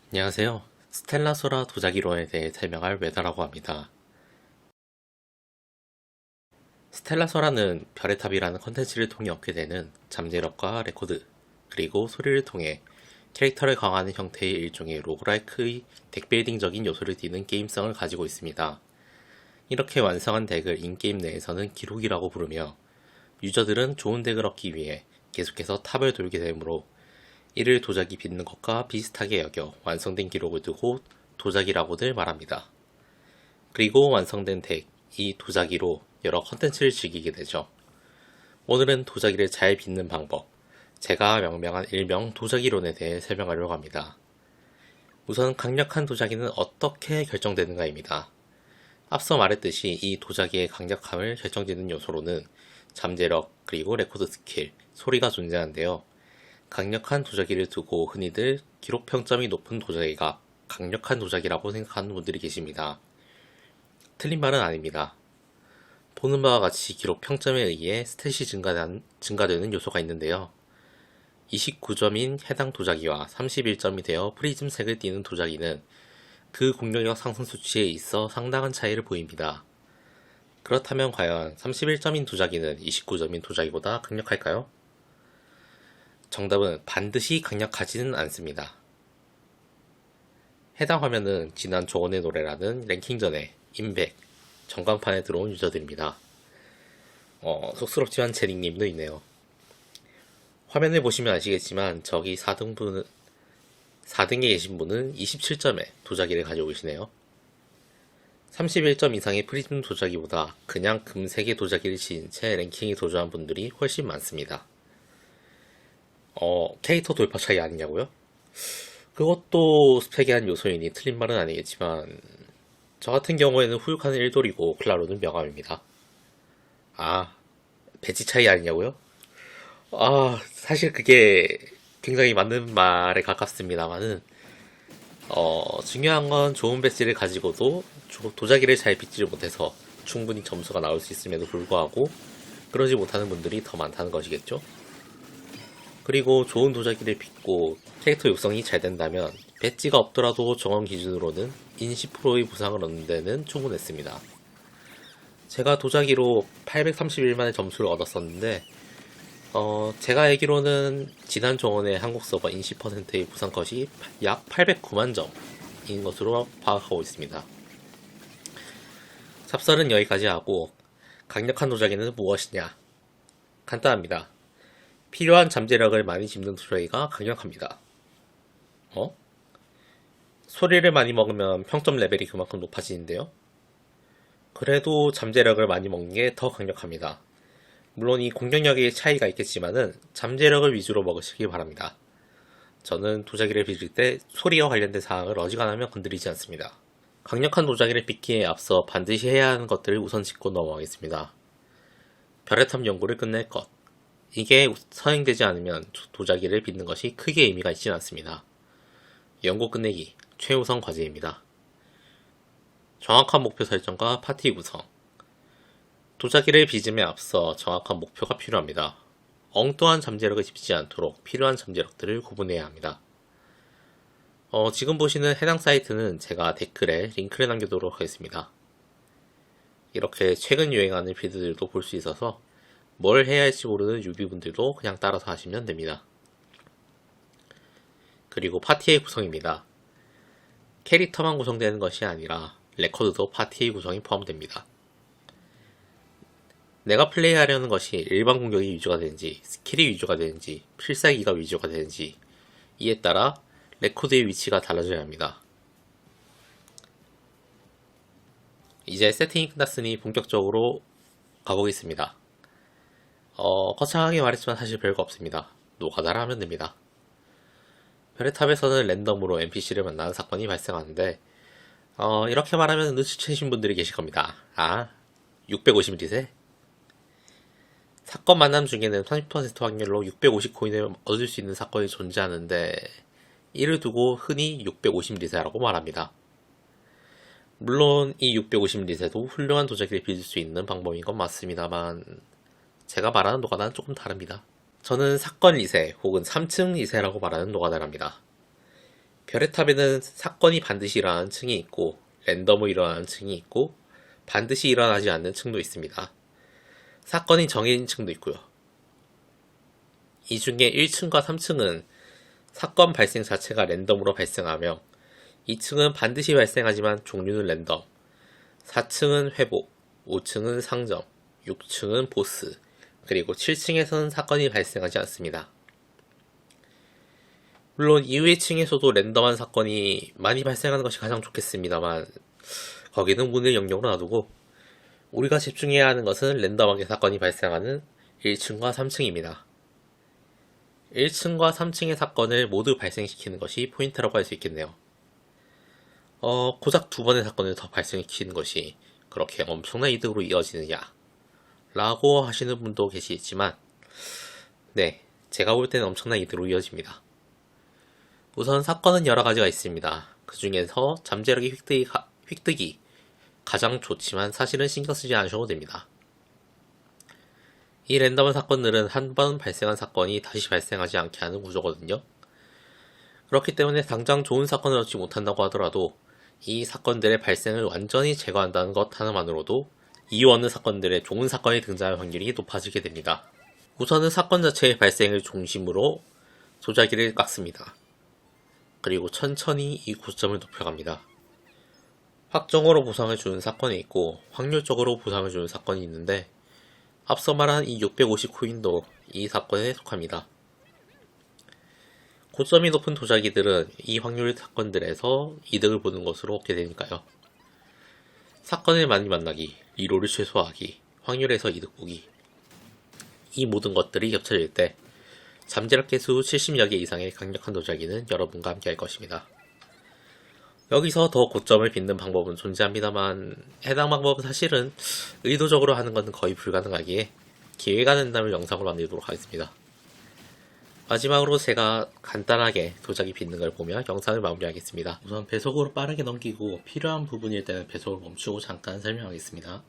안녕하세요. 스텔라소라 도자기론에 대해 설명할 웨다라고 합니다. 스텔라소라는 별의 탑이라는 컨텐츠를 통해 얻게 되는 잠재력과 레코드, 그리고 소리를 통해 캐릭터를 강화하는 형태의 일종의 로그라이크의 덱빌딩적인 요소를 띠는 게임성을 가지고 있습니다. 이렇게 완성한 덱을 인게임 내에서는 기록이라고 부르며, 유저들은 좋은 덱을 얻기 위해 계속해서 탑을 돌게 되므로 이를 도자기 빚는 것과 비슷하게 여겨 완성된 기록을 두고 도자기라고들 말합니다. 그리고 완성된 덱, 이 도자기로 여러 컨텐츠를 즐기게 되죠. 오늘은 도자기를 잘 빚는 방법, 제가 명명한 일명 도자기론에 대해 설명하려고 합니다. 우선 강력한 도자기는 어떻게 결정되는가입니다. 앞서 말했듯이 이 도자기의 강력함을 결정짓는 요소로는 잠재력, 그리고 레코드 스킬, 소리가 존재하는데요. 강력한 도자기를 두고 흔히들 기록 평점이 높은 도자기가 강력한 도자기라고 생각하는 분들이 계십니다. 틀린 말은 아닙니다. 보는 바와 같이 기록 평점에 의해 스탯이 증가되는 요소가 있는데요. 29점인 해당 도자기와 31점이 되어 프리즘색을 띠는 도자기는 그 공격력 상승 수치에 있어 상당한 차이를 보입니다. 그렇다면 과연 31점인 도자기는 29점인 도자기보다 강력할까요? 정답은 반드시 강력하지는 않습니다. 해당 화면은 지난 조언의 노래라는 랭킹전에 인백, 전광판에 들어온 유저들입니다. 쑥스럽지만 제 닉님도 있네요. 화면을 보시면 아시겠지만 저기 4등에 계신 분은 27점의 도자기를 가지고 계시네요. 31점 이상의 프리즘 도자기보다 그냥 금색의 도자기를 지닌 채 랭킹에 도전한 분들이 훨씬 많습니다. 캐릭터 돌파 차이 아니냐고요? 그것도 스펙의 한 요소이니 틀린 말은 아니겠지만 저 같은 경우에는 후육하는 1돌이고 클라로는 명함입니다. 아, 배지 차이 아니냐고요? 사실 그게 굉장히 맞는 말에 가깝습니다만은 중요한 건 좋은 배지를 가지고도 도자기를 잘 빚지를 못해서 충분히 점수가 나올 수 있음에도 불구하고 그러지 못하는 분들이 더 많다는 것이겠죠? 그리고 좋은 도자기를 빚고 캐릭터 육성이 잘 된다면 배지가 없더라도 정원 기준으로는 인 10%의 부상을 얻는 데는 충분했습니다. 제가 도자기로 831만의 점수를 얻었었는데 제가 알기로는 지난 정원의 한국 서버 인 10%의 부상 컷이 약 809만 점인 것으로 파악하고 있습니다. 삽설은 여기까지 하고 강력한 도자기는 무엇이냐? 간단합니다. 필요한 잠재력을 많이 집는 도자기가 강력합니다. 소리를 많이 먹으면 평점 레벨이 그만큼 높아지는데요. 그래도 잠재력을 많이 먹는 게 더 강력합니다. 물론 이 공격력의 차이가 있겠지만은 잠재력을 위주로 먹으시기 바랍니다. 저는 도자기를 빚을 때 소리와 관련된 사항을 어지간하면 건드리지 않습니다. 강력한 도자기를 빚기에 앞서 반드시 해야 하는 것들을 우선 짚고 넘어가겠습니다. 별의탑 연구를 끝낼 것. 이게 서행되지 않으면 도자기를 빚는 것이 크게 의미가 있진 않습니다. 연구 끝내기, 최우선 과제입니다. 정확한 목표 설정과 파티 구성. 도자기를 빚음에 앞서 정확한 목표가 필요합니다. 엉뚱한 잠재력을 빚지 않도록 필요한 잠재력들을 구분해야 합니다. 지금 보시는 해당 사이트는 제가 댓글에 링크를 남겨두도록 하겠습니다. 이렇게 최근 유행하는 빌드들도 볼 수 있어서 뭘 해야 할지 모르는 유비분들도 그냥 따라서 하시면 됩니다. 그리고 파티의 구성입니다. 캐릭터만 구성되는 것이 아니라 레코드도 파티의 구성이 포함됩니다. 내가 플레이하려는 것이 일반 공격이 위주가 되는지, 스킬이 위주가 되는지, 필살기가 위주가 되는지 이에 따라 레코드의 위치가 달라져야 합니다. 이제 세팅이 끝났으니 본격적으로 가보겠습니다. 거창하게 말했지만 사실 별거 없습니다. 노가다를 하면 됩니다. 별의 탑에서는 랜덤으로 NPC를 만나는 사건이 발생하는데 이렇게 말하면 눈치채신 분들이 계실 겁니다. 650리세? 사건 만남 중에는 30% 확률로 650코인을 얻을 수 있는 사건이 존재하는데 이를 두고 흔히 650리세라고 말합니다. 물론 이 650리세도 훌륭한 도자기를 빚을 수 있는 방법인 건 맞습니다만 제가 말하는 노가다는 조금 다릅니다. 저는 사건 리세 혹은 3층 리세라고 말하는 노가다랍니다. 별의 탑에는 사건이 반드시 일어나는 층이 있고 랜덤으로 일어나는 층이 있고 반드시 일어나지 않는 층도 있습니다. 사건이 정해진 층도 있고요. 이 중에 1층과 3층은 사건 발생 자체가 랜덤으로 발생하며 2층은 반드시 발생하지만 종류는 랜덤, 4층은 회복, 5층은 상점, 6층은 보스, 그리고 7층에서는 사건이 발생하지 않습니다. 물론 이후의 층에서도 랜덤한 사건이 많이 발생하는 것이 가장 좋겠습니다만 거기는 문을 영역으로 놔두고 우리가 집중해야 하는 것은 랜덤하게 사건이 발생하는 1층과 3층입니다. 1층과 3층의 사건을 모두 발생시키는 것이 포인트라고 할 수 있겠네요. 고작 두 번의 사건을 더 발생시키는 것이 그렇게 엄청난 이득으로 이어지느냐 라고 하시는 분도 계시겠지만 네, 제가 볼 때는 엄청난 이득으로 이어집니다. 우선 사건은 여러 가지가 있습니다. 그 중에서 잠재력의 획득이 가장 좋지만 사실은 신경 쓰지 않으셔도 됩니다. 이 랜덤한 사건들은 한 번 발생한 사건이 다시 발생하지 않게 하는 구조거든요. 그렇기 때문에 당장 좋은 사건을 얻지 못한다고 하더라도 이 사건들의 발생을 완전히 제거한다는 것 하나만으로도 이유 없는 사건들의 좋은 사건이 등장할 확률이 높아지게 됩니다. 우선은 사건 자체의 발생을 중심으로 도자기를 깎습니다. 그리고 천천히 이 고점을 높여갑니다. 확정으로 보상을 주는 사건이 있고 확률적으로 보상을 주는 사건이 있는데 앞서 말한 이 650코인도 이 사건에 속합니다. 고점이 높은 도자기들은 이 확률 사건들에서 이득을 보는 것으로 얻게 되니까요. 사건을 많이 만나기, 리롤을 최소화하기, 확률에서 이득 보기 이 모든 것들이 겹쳐질 때 잠재력 개수 70여 개 이상의 강력한 도자기는 여러분과 함께 할 것입니다. 여기서 더 고점을 빚는 방법은 존재합니다만 해당 방법은 사실은 의도적으로 하는 것은 거의 불가능하기에 기회가 된다면 영상으로 만들도록 하겠습니다. 마지막으로 제가 간단하게 도자기 빚는 걸 보며 영상을 마무리하겠습니다. 우선 배속으로 빠르게 넘기고 필요한 부분일 때는 배속을 멈추고 잠깐 설명하겠습니다.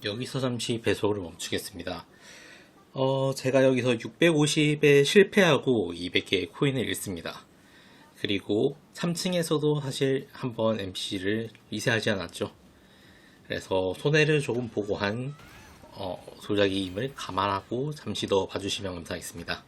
여기서 잠시 배속을 멈추겠습니다. 제가 여기서 650에 실패하고 200개의 코인을 잃습니다. 그리고 3층에서도 사실 한번 MC를 리세하지 않았죠. 그래서 손해를 조금 보고 한 조작임을 감안하고 잠시 더 봐주시면 감사하겠습니다.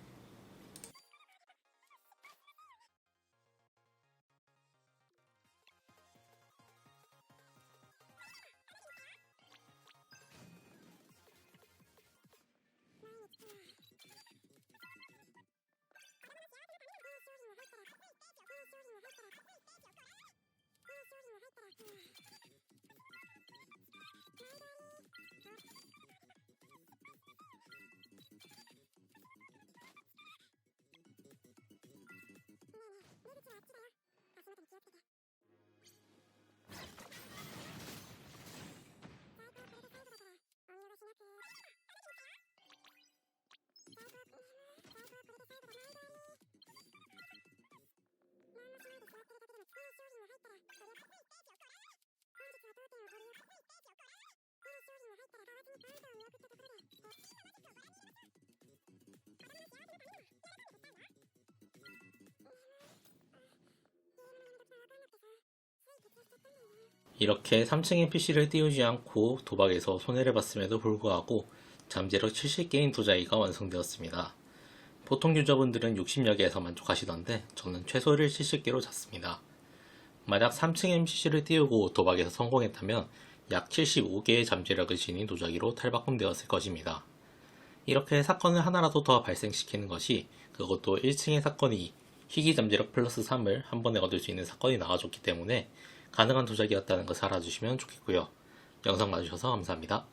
이렇게 3층에 PC를 띄우지 않고 도박에서 손해를 봤음에도 불구하고 잠재력 70개인 도자기가 완성되었습니다. 보통 유저분들은 60여 개에서 만족하시던데 저는 최소를 70개로 잡습니다. 만약 3층에 PC를 띄우고 도박에서 성공했다면 약 75개의 잠재력을 지닌 도자기로 탈바꿈되었을 것입니다. 이렇게 사건을 하나라도 더 발생시키는 것이, 그것도 1층의 사건이 희귀 잠재력 플러스 3을 한 번에 얻을 수 있는 사건이 나와줬기 때문에 가능한 도자기였다는 것을 알아주시면 좋겠고요. 영상 봐주셔서 감사합니다.